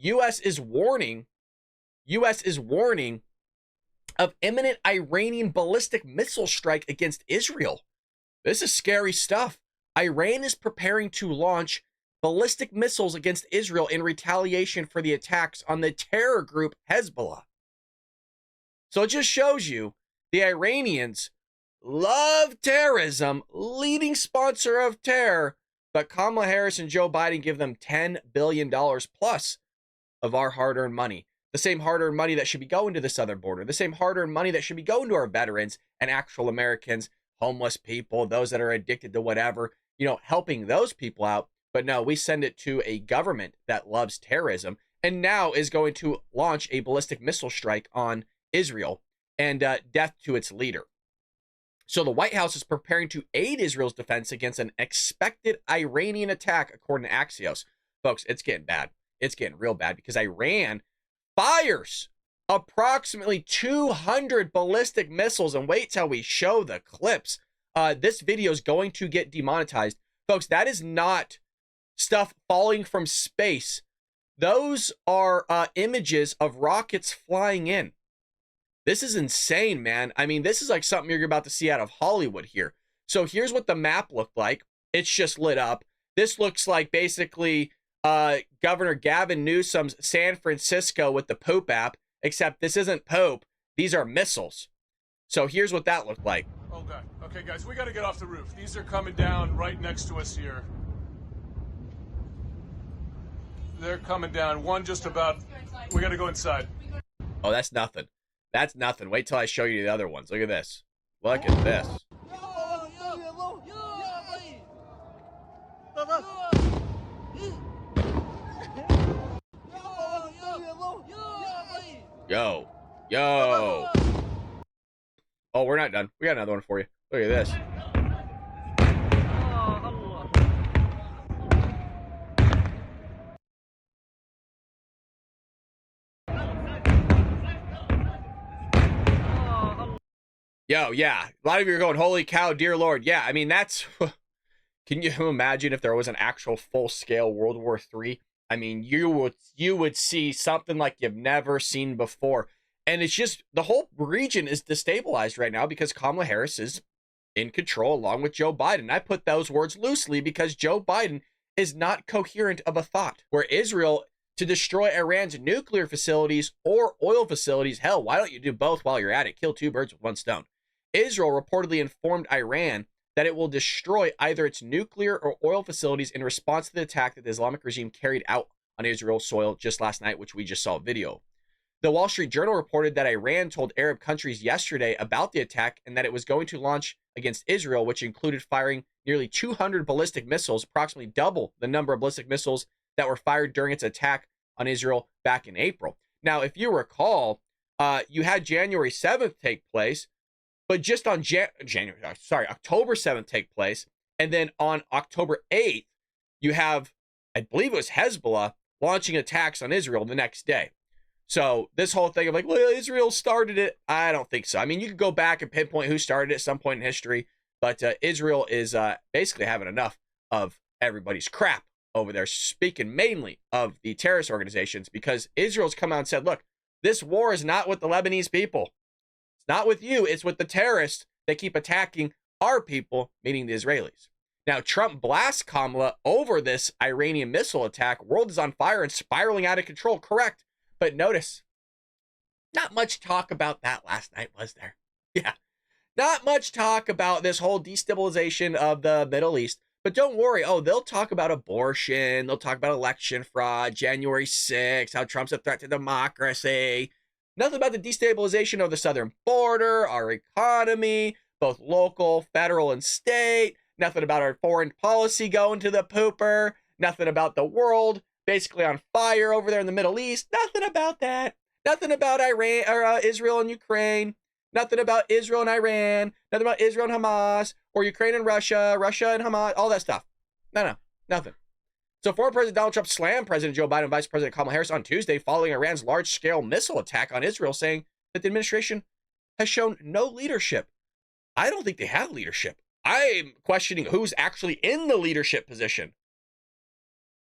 U.S. is warning, U.S. is warning of imminent Iranian ballistic missile strike against Israel. This is scary stuff. Iran is preparing to launch ballistic missiles against Israel in retaliation for the attacks on the terror group Hezbollah. So it just shows you the Iranians love terrorism, leading sponsor of terror, but Kamala Harris and Joe Biden give them $10 billion plus of our hard-earned money. The same hard-earned money that should be going to the southern border, the same hard-earned money that should be going to our veterans and actual Americans, homeless people, those that are addicted to whatever, helping those people out. But no, we send it to a government that loves terrorism and now is going to launch a ballistic missile strike on Israel and death to its leader. So the White House is preparing to aid Israel's defense against an expected Iranian attack, according to Axios. Folks, it's getting bad. It's getting real bad because Iran fires approximately 200 ballistic missiles. And wait till we show the clips. This video is going to get demonetized. Folks, that is not stuff falling from space. Those are images of rockets flying in. This is insane, man. I mean, this is like something you're about to see out of Hollywood here. So here's what the map looked like. It's just lit up. This looks like basically Governor Gavin Newsom's San Francisco with the Pope app, except this isn't Pope. These are missiles. So here's what that looked like. Oh, God. Okay, guys, we got to get off the roof. These are coming down right next to us here. They're coming down. One just about. We got to go inside. Oh, that's nothing. That's nothing. Wait till I show you the other ones. Look at this. Look at this. Yo. Yo. Oh, we're not done. We got another one for you. Look at this. Yo, yeah. A lot of you are going, holy cow, dear Lord. Yeah, I mean, that's... Can you imagine if there was an actual full-scale World War III? I mean, you would see something like you've never seen before. And it's just, the whole region is destabilized right now because Kamala Harris is in control along with Joe Biden. I put those words loosely because Joe Biden is not coherent of a thought. Where Israel to destroy Iran's nuclear facilities or oil facilities, hell, why don't you do both while you're at it? Kill two birds with one stone. Israel reportedly informed Iran that it will destroy either its nuclear or oil facilities in response to the attack that the Islamic regime carried out on Israel's soil just last night, which we just saw a video. The Wall Street Journal reported that Iran told Arab countries yesterday about the attack and that it was going to launch against Israel, which included firing nearly 200 ballistic missiles, approximately double the number of ballistic missiles that were fired during its attack on Israel back in April. Now, if you recall, you had January 7th take place, but just on October 7th take place. And then on October 8th, you have, I believe it was Hezbollah launching attacks on Israel the next day. So this whole thing of like, well, Israel started it. I don't think so. I mean, you could go back and pinpoint who started it at some point in history, but Israel is basically having enough of everybody's crap over there, speaking mainly of the terrorist organizations, because Israel's come out and said, look, this war is not with the Lebanese people. It's not with you. It's with the terrorists that keep attacking our people, meaning the Israelis. Now, Trump blasts Kamala over this Iranian missile attack. World is on fire and spiraling out of control. Correct. But notice, not much talk about that last night, was there? Yeah, not much talk about this whole destabilization of the Middle East. But don't worry. Oh, they'll talk about abortion. They'll talk about election fraud, January 6th, how Trump's a threat to democracy. Nothing about the destabilization of the southern border, our economy, both local, federal, and state. Nothing about our foreign policy going to the pooper. Nothing about the world basically on fire over there in the Middle East. Nothing about that. Nothing about Iran or Israel and Ukraine. Nothing about Israel and Iran. Nothing about Israel and Hamas or Ukraine and Russia, Russia and Hamas, all that stuff. No, nothing. So former President Donald Trump slammed President Joe Biden and Vice President Kamala Harris on Tuesday following Iran's large-scale missile attack on Israel, saying that the administration has shown no leadership. I don't think they have leadership. I'm questioning who's actually in the leadership position.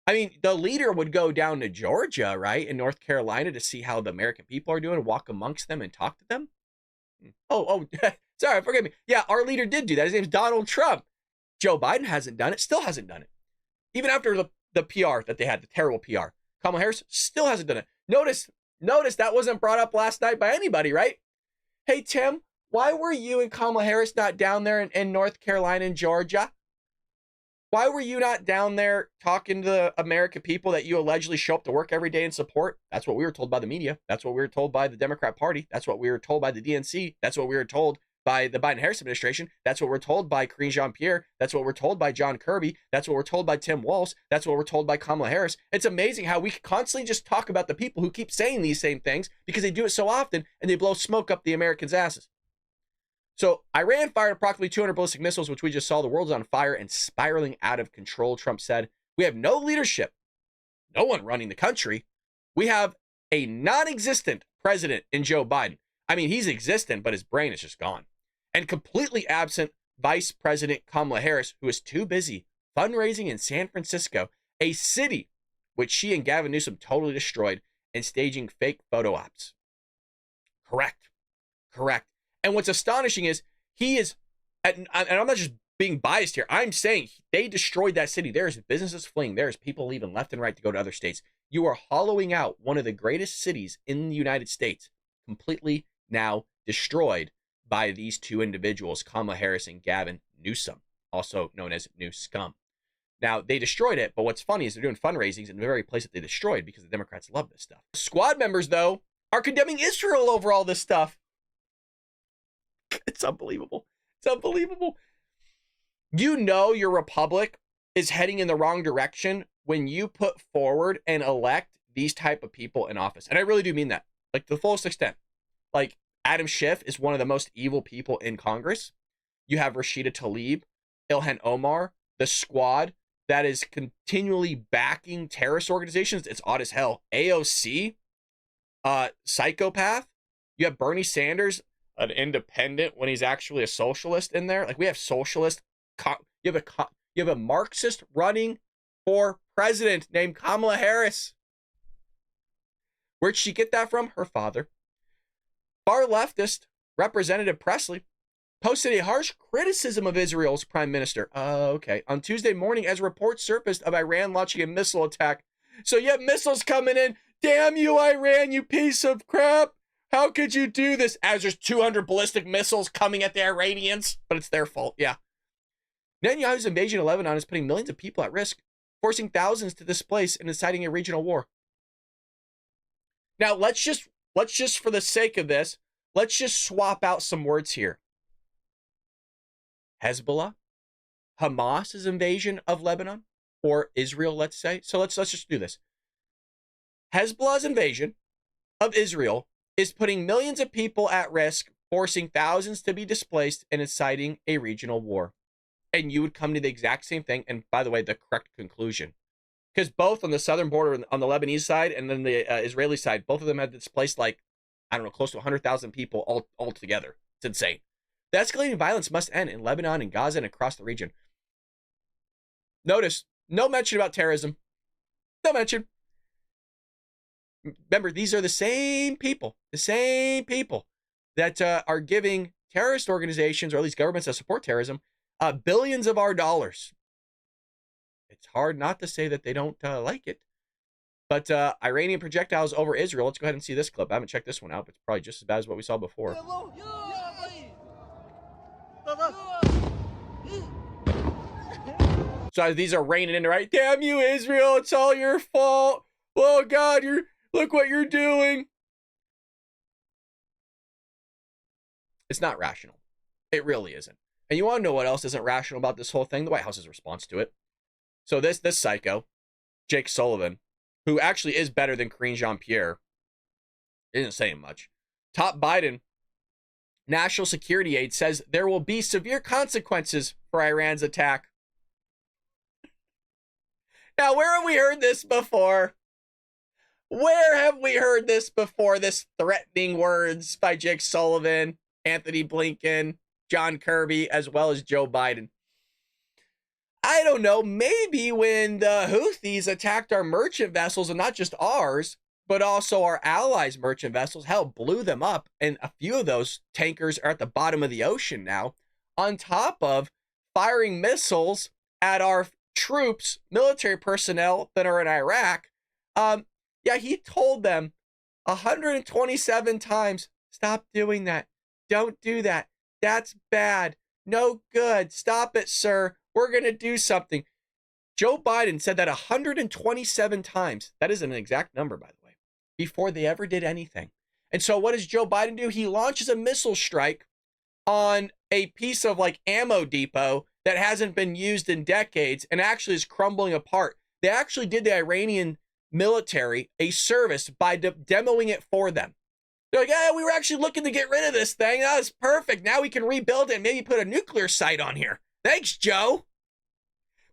I mean, the leader would go down to Georgia, right, in North Carolina to see how the American people are doing, walk amongst them and talk to them. Sorry, forgive me. Yeah, our leader did do that. His name's Donald Trump. Joe Biden hasn't done it, still hasn't done it. Even after the PR that they had, the terrible PR. Kamala Harris still hasn't done it. Notice that wasn't brought up last night by anybody, right? Hey, Tim, why were you and Kamala Harris not down there in North Carolina and Georgia? Why were you not down there talking to the American people that you allegedly show up to work every day and support? That's what we were told by the media. That's what we were told by the Democrat Party. That's what we were told by the DNC. That's what we were told by the Biden-Harris administration. That's what we're told by Karine Jean-Pierre. That's what we're told by John Kirby. That's what we're told by Tim Walz. That's what we're told by Kamala Harris. It's amazing how we constantly just talk about the people who keep saying these same things because they do it so often and they blow smoke up the Americans' asses. So Iran fired approximately 200 ballistic missiles, which we just saw. The world is on fire and spiraling out of control, Trump said. We have no leadership, no one running the country. We have a non-existent president in Joe Biden. I mean, he's existent, but his brain is just gone. And completely absent Vice President Kamala Harris, who is too busy fundraising in San Francisco, a city which she and Gavin Newsom totally destroyed, and staging fake photo ops. Correct. And what's astonishing is and I'm not just being biased here. I'm saying they destroyed that city. There's businesses fleeing. There's people leaving left and right to go to other states. You are hollowing out one of the greatest cities in the United States, completely now destroyed by these two individuals, Kamala Harris and Gavin Newsom, also known as New Scum. Now, they destroyed it, but what's funny is they're doing fundraisings in the very place that they destroyed because the Democrats love this stuff. Squad members, though, are condemning Israel over all this stuff. It's unbelievable. You know your republic is heading in the wrong direction when you put forward and elect these type of people in office. And I really do mean that, like, to the fullest extent. Like, Adam Schiff is one of the most evil people in Congress. You have Rashida Tlaib, Ilhan Omar, the squad that is continually backing terrorist organizations. It's odd as hell. AOC, psychopath. You have Bernie Sanders, an independent when he's actually a socialist in there. Like, we have socialist. You have a Marxist running for president named Kamala Harris. Where'd she get that from? Her father. Far leftist Representative Presley posted a harsh criticism of Israel's prime minister. Okay. On Tuesday morning, as reports surfaced of Iran launching a missile attack. So you have missiles coming in. Damn you, Iran, you piece of crap. How could you do this? As there's 200 ballistic missiles coming at the Iranians, but it's their fault. Yeah. Netanyahu's invasion of Lebanon is putting millions of people at risk, forcing thousands to displace and inciting a regional war. Now, let's just, for the sake of this, let's just swap out some words here. Hezbollah, Hamas's invasion of Lebanon, or Israel, let's say. So let's just do this. Hezbollah's invasion of Israel is putting millions of people at risk, forcing thousands to be displaced and inciting a regional war. And you would come to the exact same thing. And by the way, the correct conclusion. Because both on the southern border, on the Lebanese side, and then the Israeli side, both of them had displaced, like, I don't know, close to 100,000 people all together. It's insane. The escalating violence must end in Lebanon and Gaza and across the region. Notice, no mention about terrorism. No mention. Remember, these are the same people that are giving terrorist organizations, or at least governments that support terrorism, billions of our dollars. It's hard not to say that they don't like it. But Iranian projectiles over Israel. Let's go ahead and see this clip. I haven't checked this one out, but it's probably just as bad as what we saw before. So these are raining in, right? Damn you, Israel! It's all your fault. Oh God, look what you're doing. It's not rational. It really isn't. And you want to know what else isn't rational about this whole thing? The White House's response to it. So this psycho, Jake Sullivan, who actually is better than Karine Jean-Pierre, isn't saying much. Top Biden national security aide says there will be severe consequences for Iran's attack. Now, where have we heard this before? Where have we heard this before? This threatening words by Jake Sullivan, Anthony Blinken, John Kirby, as well as Joe Biden. I don't know, maybe when the Houthis attacked our merchant vessels, and not just ours, but also our allies' merchant vessels, hell, blew them up. And a few of those tankers are at the bottom of the ocean now, on top of firing missiles at our troops, military personnel that are in Iraq. Yeah, he told them 127 times, stop doing that. Don't do that. That's bad. No good. Stop it, sir. We're going to do something. Joe Biden said that 127 times. That is an exact number, by the way, before they ever did anything. And so what does Joe Biden do? He launches a missile strike on a piece of like ammo depot that hasn't been used in decades and actually is crumbling apart. They actually did the Iranian military a service by demoing it for them. They're like, yeah, we were actually looking to get rid of this thing. That was perfect. Now we can rebuild it and maybe put a nuclear site on here. Thanks, Joe.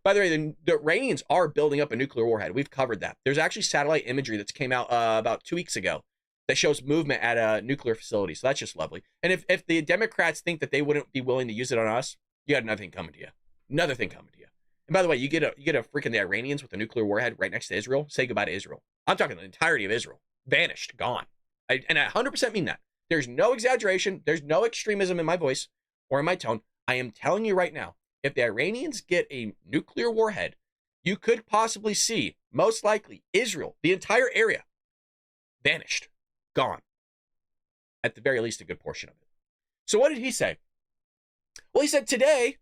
By the way, the Iranians are building up a nuclear warhead. We've covered that. There's actually satellite imagery that's came out about 2 weeks ago that shows movement at a nuclear facility. So that's just lovely. And if the Democrats think that they wouldn't be willing to use it on us, you got another thing coming to you. Another thing coming to you. And by the way, you get a freaking the Iranians with a nuclear warhead right next to Israel. Say goodbye to Israel. I'm talking the entirety of Israel. Vanished. Gone. And I 100% mean that. There's no exaggeration. There's no extremism in my voice or in my tone. I am telling you right now, if the Iranians get a nuclear warhead, you could possibly see, most likely, Israel, the entire area, vanished. Gone. At the very least, a good portion of it. So what did he say? Well, he said today,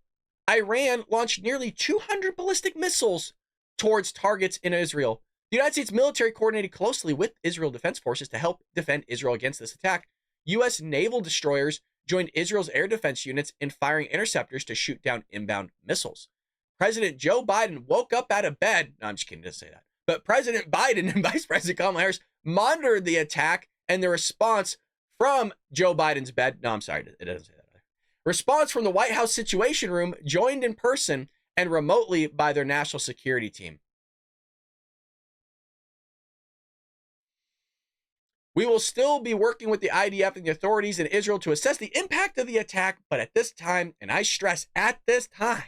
Iran launched nearly 200 ballistic missiles towards targets in Israel. The United States military coordinated closely with Israel Defense Forces to help defend Israel against this attack. U.S. naval destroyers joined Israel's air defense units in firing interceptors to shoot down inbound missiles. President Joe Biden woke up out of bed. No, I'm just kidding, he doesn't say that. But President Biden and Vice President Kamala Harris monitored the attack and the response from Joe Biden's bed. No, I'm sorry, it doesn't say that either. Response from the White House Situation Room, joined in person and remotely by their national security team. We will still be working with the IDF and the authorities in Israel to assess the impact of the attack, but at this time, and I stress at this time,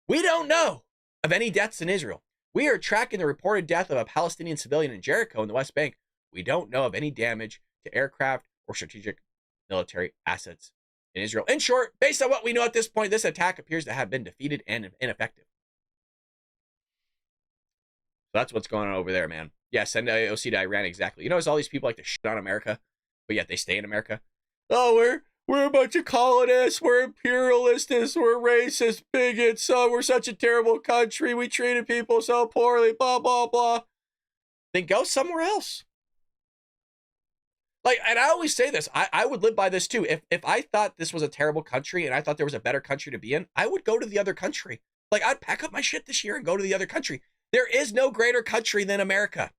we don't know of any deaths in Israel. We are tracking the reported death of a Palestinian civilian in Jericho in the West Bank. We don't know of any damage to aircraft or strategic military assets in Israel. In short, based on what we know at this point, this attack appears to have been defeated and ineffective. So that's what's going on over there, man. Yeah, send AOC to Iran, exactly. You notice all these people like to shit on America, but yet they stay in America. Oh, we're a bunch of colonists, we're imperialists, we're racist, bigots, oh, we're such a terrible country, we treated people so poorly, blah, blah, blah. Then go somewhere else. Like, and I always say this, I would live by this too. If I thought this was a terrible country and I thought there was a better country to be in, I would go to the other country. Like, I'd pack up my shit this year and go to the other country. There is no greater country than America.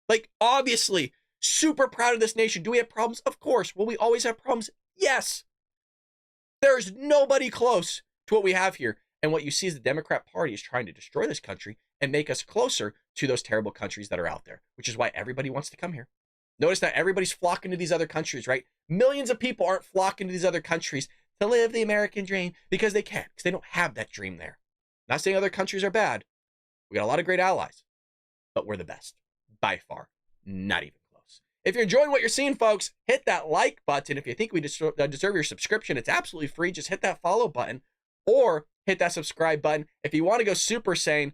Like, obviously, super proud of this nation. Do we have problems? Of course. Will we always have problems? Yes. There's nobody close to what we have here. And what you see is the Democrat Party is trying to destroy this country and make us closer to those terrible countries that are out there, which is why everybody wants to come here. Notice that everybody's flocking to these other countries, right? Millions of people aren't flocking to these other countries to live the American dream because they can't, because they don't have that dream there. Not saying other countries are bad. We got a lot of great allies, but we're the best. By far. Not even close. If you're enjoying what you're seeing, folks, hit that like button. If you think we deserve your subscription, it's absolutely free. Just hit that follow button or hit that subscribe button. If you want to go super sane,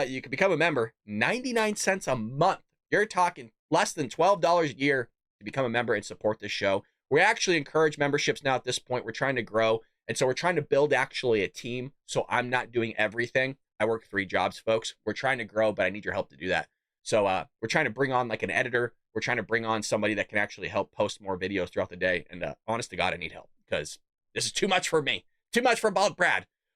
you can become a member. 99 cents a month. You're talking less than $12 a year to become a member and support this show. We actually encourage memberships now at this point. We're trying to grow. And so we're trying to build actually a team. So I'm not doing everything. I work 3 jobs, folks. We're trying to grow, but I need your help to do that. So we're trying to bring on like an editor. We're trying to bring on somebody that can actually help post more videos throughout the day. And honest to God, I need help because this is too much for me. Too much for Bald Brad.